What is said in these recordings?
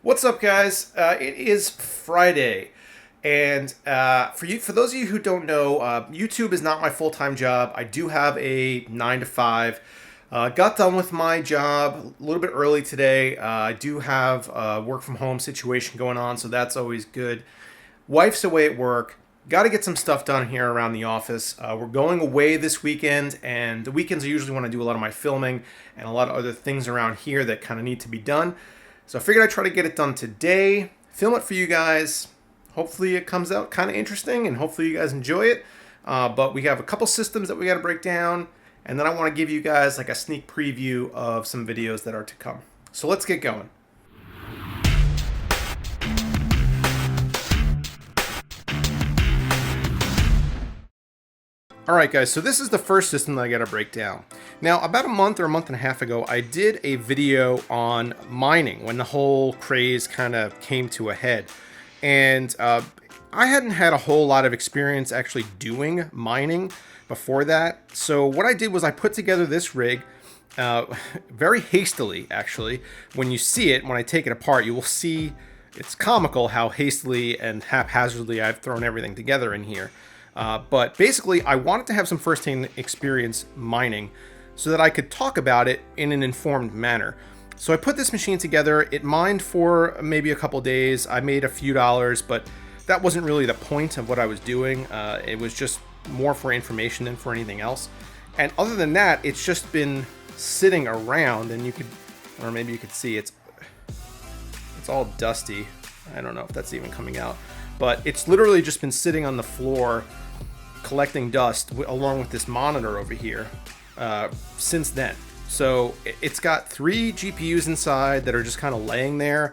What's up, guys? It is Friday, and for those of you who don't know, YouTube is not my full-time job. I do have a 9 to 5. Got done with my job a little bit early today. I do have a work from home situation going on, so that's always good. Wife's away at work. Got to get some stuff done here around the office. We're going away this weekend, and the weekends are usually when I do a lot of my filming and a lot of other things around here that kind of need to be done. So I figured I'd try to get it done today, film it for you guys. Hopefully it comes out kind of interesting, and hopefully you guys enjoy it. But we have a couple systems that we got to break down, and then I want to give you guys like a sneak preview of some videos that are to come. So let's get going. Alright guys, so this is the first system that I gotta break down. Now, about a month or a month and a half ago, I did a video on mining when the whole craze kind of came to a head. And I hadn't had a whole lot of experience actually doing mining before that. So what I did was I put together this rig very hastily, actually. When you see it, when I take it apart, you will see it's comical how hastily and haphazardly I've thrown everything together in here. But basically, I wanted to have some first-hand experience mining so that I could talk about it in an informed manner. So I put this machine together. It mined for maybe a couple days. I made a few dollars, but that wasn't really the point of what I was doing. It was just more for information than for anything else. And other than that, it's just been sitting around, and you could, or maybe you could see it's all dusty. I don't know if that's even coming out, but it's literally just been sitting on the floor collecting dust along with this monitor over here since then. So it's got 3 GPUs inside that are just kind of laying there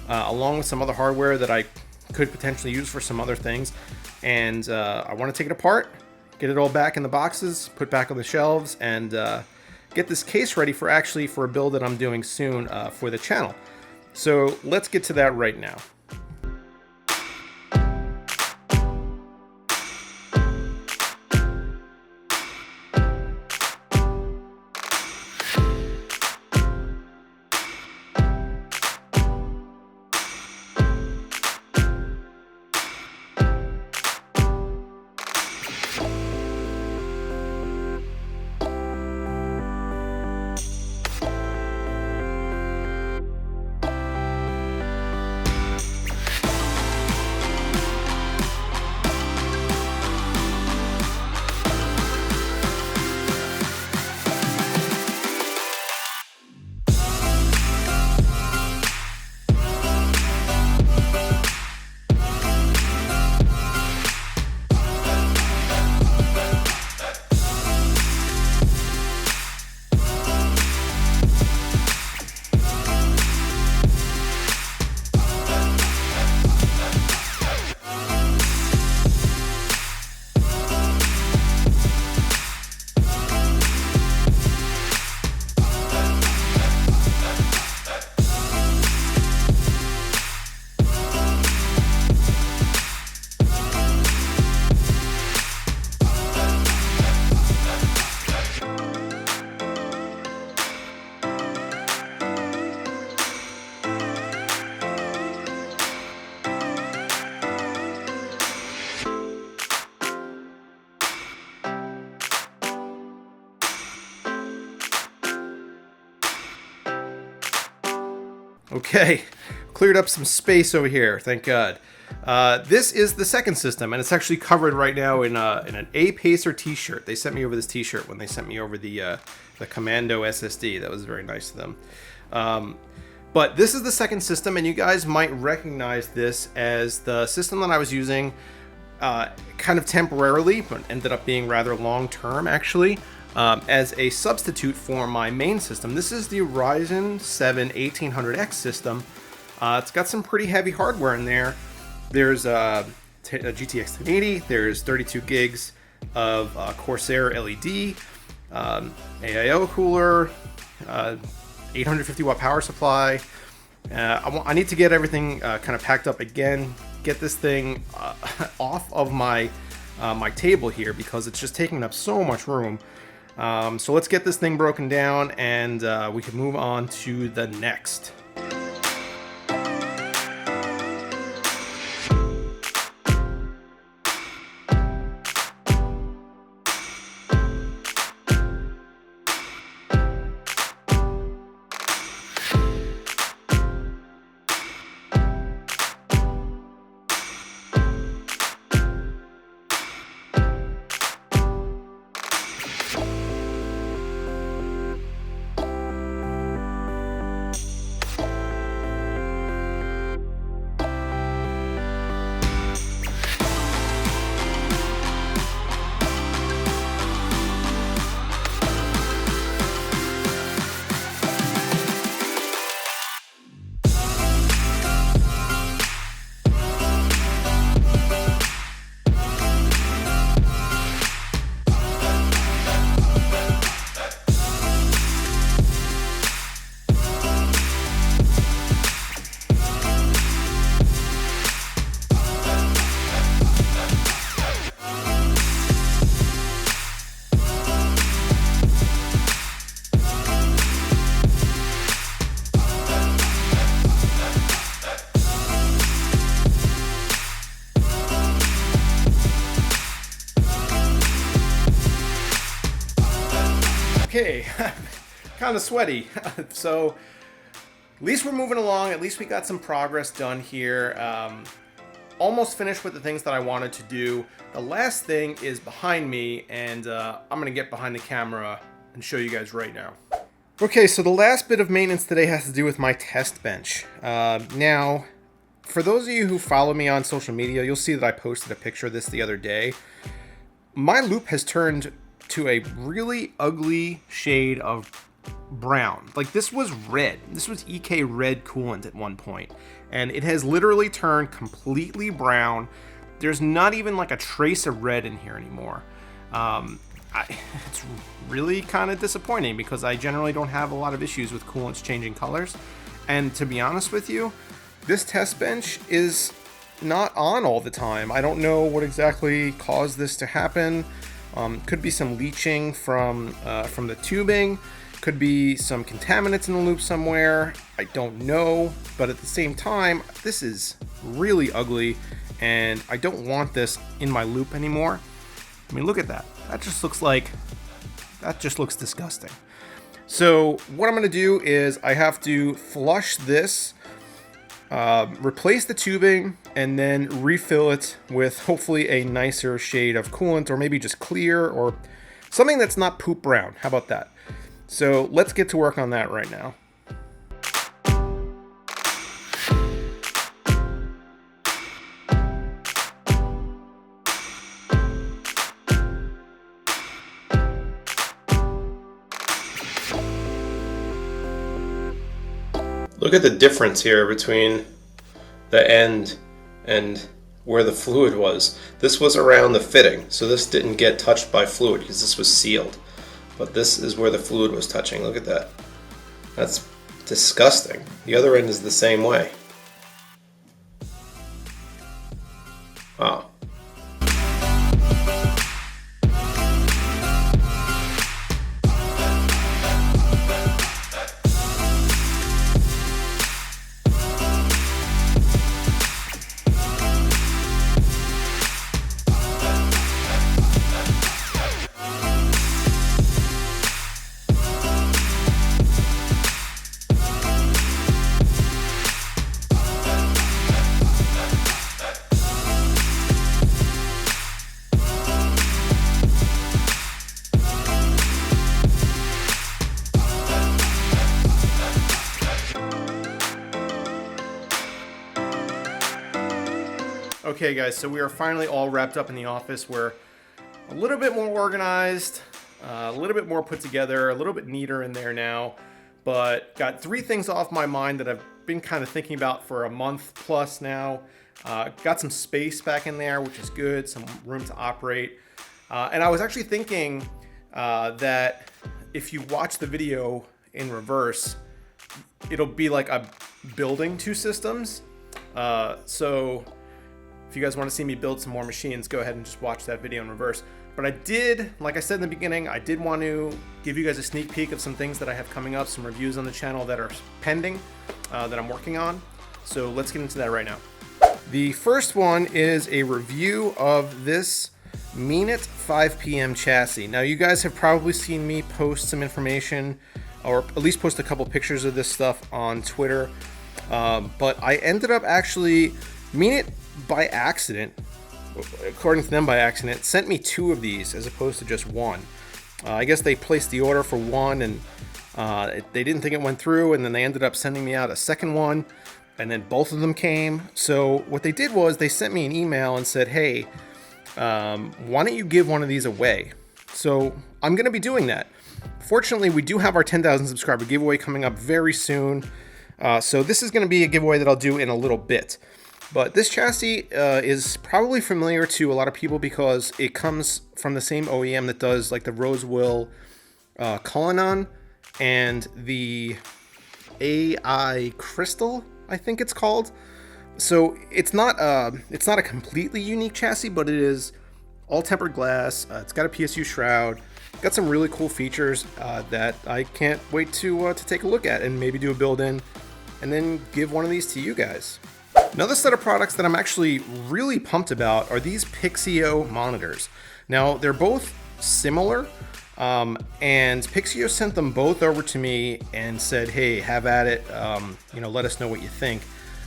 along with some other hardware that I could potentially use for some other things. And I want to take it apart, get it all back in the boxes, put back on the shelves, and get this case ready for a build that I'm doing soon for the channel. So let's get to that right now. Okay, cleared up some space over here, thank God. This is the second system, and it's actually covered right now in an A-Pacer t-shirt. They sent me over this t-shirt when they sent me over the Commando SSD. That was very nice of them. But this is the second system, and you guys might recognize this as the system that I was using kind of temporarily, but ended up being rather long-term, actually. As a substitute for my main system. This is the Ryzen 7 1800X system. It's got some pretty heavy hardware in there. There's a GTX 1080, there's 32 gigs of Corsair LED, AIO cooler, 850 watt power supply. I need to get everything kind of packed up again, get this thing off of my table here because it's just taking up so much room. So let's get this thing broken down, and we can move on to the next. kind of sweaty. So at least we're moving along. At least we got some progress done here. Almost finished with the things that I wanted to do. The last thing is behind me, and I'm gonna get behind the camera and show you guys right now. Okay, so the last bit of maintenance today has to do with my test bench. Now, for those of you who follow me on social media, you'll see that I posted a picture of this the other day. My loop has turned to a really ugly shade of brown. Like, this was red. This was EK red coolant at one point, and it has literally turned completely brown. There's not even like a trace of red in here anymore. It's really kind of disappointing because I generally don't have a lot of issues with coolants changing colors. And to be honest with you, this test bench is not on all the time. I don't know what exactly caused this to happen. Could be some leaching from the tubing. Could be some contaminants in the loop somewhere. I don't know. But at the same time, this is really ugly, and I don't want this in my loop anymore. I mean, look at that. That just looks disgusting. So what I'm going to do is I have to flush this, replace the tubing, and then refill it with hopefully a nicer shade of coolant, or maybe just clear, or something that's not poop brown. How about that? So let's get to work on that right now. Look at the difference here between the end and where the fluid was. This was around the fitting, so this didn't get touched by fluid because this was sealed. But this is where the fluid was touching. Look at that. That's disgusting. The other end is the same way. Wow. Okay guys, so we are finally all wrapped up in the office. We're a little bit more organized, a little bit more put together, a little bit neater in there now, but got 3 things off my mind that I've been kind of thinking about for a month plus now. Got some space back in there, which is good, some room to operate. And I was actually thinking that if you watch the video in reverse, it'll be like I'm building 2 systems. So if you guys want to see me build some more machines, go ahead and just watch that video in reverse. But I did, like I said in the beginning, I did want to give you guys a sneak peek of some things that I have coming up, some reviews on the channel that are pending, that I'm working on. So let's get into that right now. The first one is a review of this Mean It 5 PM chassis. Now you guys have probably seen me post some information, or at least post a couple pictures of this stuff on Twitter. But I ended up actually, Mean It by accident, according to them by accident, sent me 2 of these as opposed to just 1. I guess they placed the order for 1 and they didn't think it went through, and then they ended up sending me out a second one, and then both of them came. So what they did was they sent me an email and said, hey, why don't you give one of these away? So I'm going to be doing that. Fortunately, we do have our 10,000 subscriber giveaway coming up very soon. So this is going to be a giveaway that I'll do in a little bit. But this chassis is probably familiar to a lot of people because it comes from the same OEM that does like the Rosewill Cullinan and the AI Crystal, I think it's called. So it's not a completely unique chassis, but it is all tempered glass. It's got a PSU shroud. Got some really cool features that I can't wait to take a look at and maybe do a build in, and then give one of these to you guys. Another set of products that I'm actually really pumped about are these Pixio monitors. Now, they're both similar, And Pixio sent them both over to me and said, hey, have at it, let us know what you think.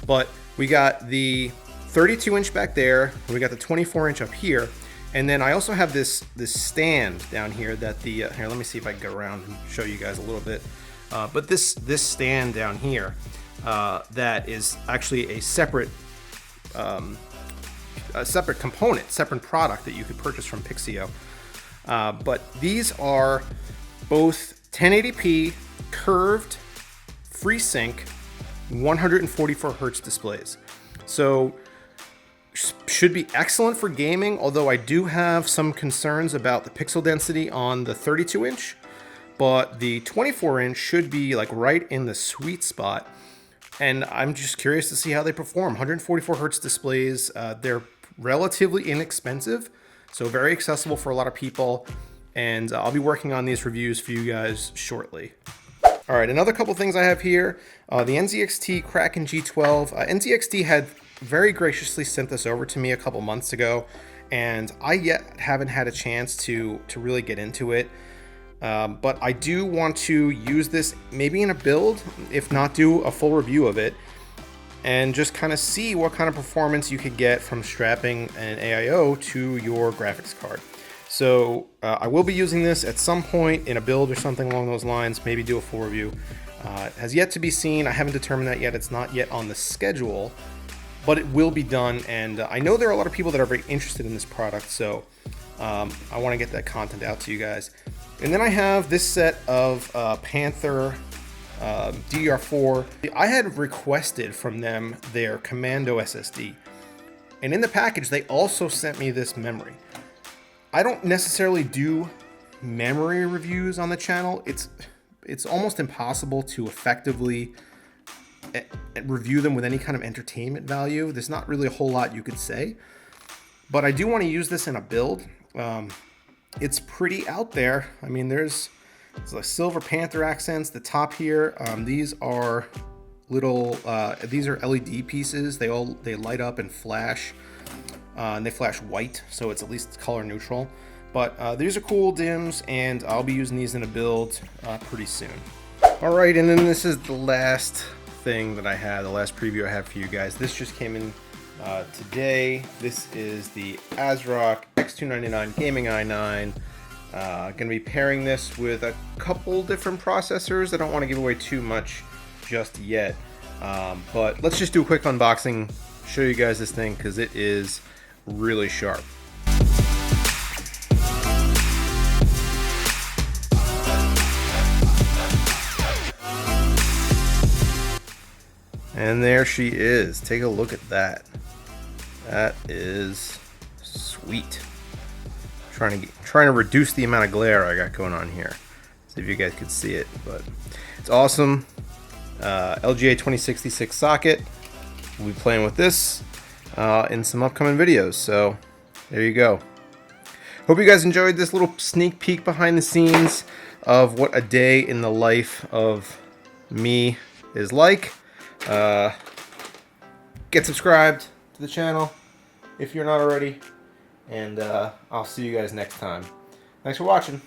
But we got the 32-inch back there, we got the 24-inch up here, and then I also have this stand down here that here, let me see if I can go around and show you guys a little bit. But this stand down here, that is actually a separate component, separate product that you could purchase from Pixio. But these are both 1080p curved FreeSync 144 hertz displays. So should be excellent for gaming, although I do have some concerns about the pixel density on the 32-inch, but the 24-inch should be like right in the sweet spot. And I'm just curious to see how they perform. 144 hertz displays, they're relatively inexpensive, so very accessible for a lot of people. And I'll be working on these reviews for you guys shortly. All right, another couple things I have here. The NZXT Kraken G12. NZXT had very graciously sent this over to me a couple months ago, and I yet haven't had a chance to really get into it. But I do want to use this maybe in a build, if not do a full review of it, and just kind of see what kind of performance you could get from strapping an AIO to your graphics card. So I will be using this at some point in a build or something along those lines, maybe do a full review. It has yet to be seen. I haven't determined that yet. It's not yet on the schedule, but it will be done. And I know there are a lot of people that are very interested in this product, so I want to get that content out to you guys. And then I have this set of Panther DDR4. I had requested from them their Commando SSD. And in the package, they also sent me this memory. I don't necessarily do memory reviews on the channel. It's almost impossible to effectively review them with any kind of entertainment value. There's not really a whole lot you could say. But I do want to use this in a build. It's pretty out there. I mean, there's like silver Panther accents. The top here, these are little, these are LED pieces. They light up and flash, and they flash white, so it's at least color neutral. But these are cool dims, and I'll be using these in a build pretty soon. All right, and then this is the last thing that I had, the last preview I have for you guys. This just came in today. This is the ASRock X299 Gaming i9. Gonna be pairing this with a couple different processors. I don't want to give away too much just yet, but let's just do a quick unboxing, show you guys this thing, because it is really sharp. And there she is. Take a look at that. That is sweet. Trying to reduce the amount of glare I got going on here. See if you guys could see it, but it's awesome. LGA 2066 socket. We'll be playing with this in some upcoming videos. So there you go. Hope you guys enjoyed this little sneak peek behind the scenes of what a day in the life of me is like. Get subscribed to the channel if you're not already, and I'll see you guys next time. Thanks for watching.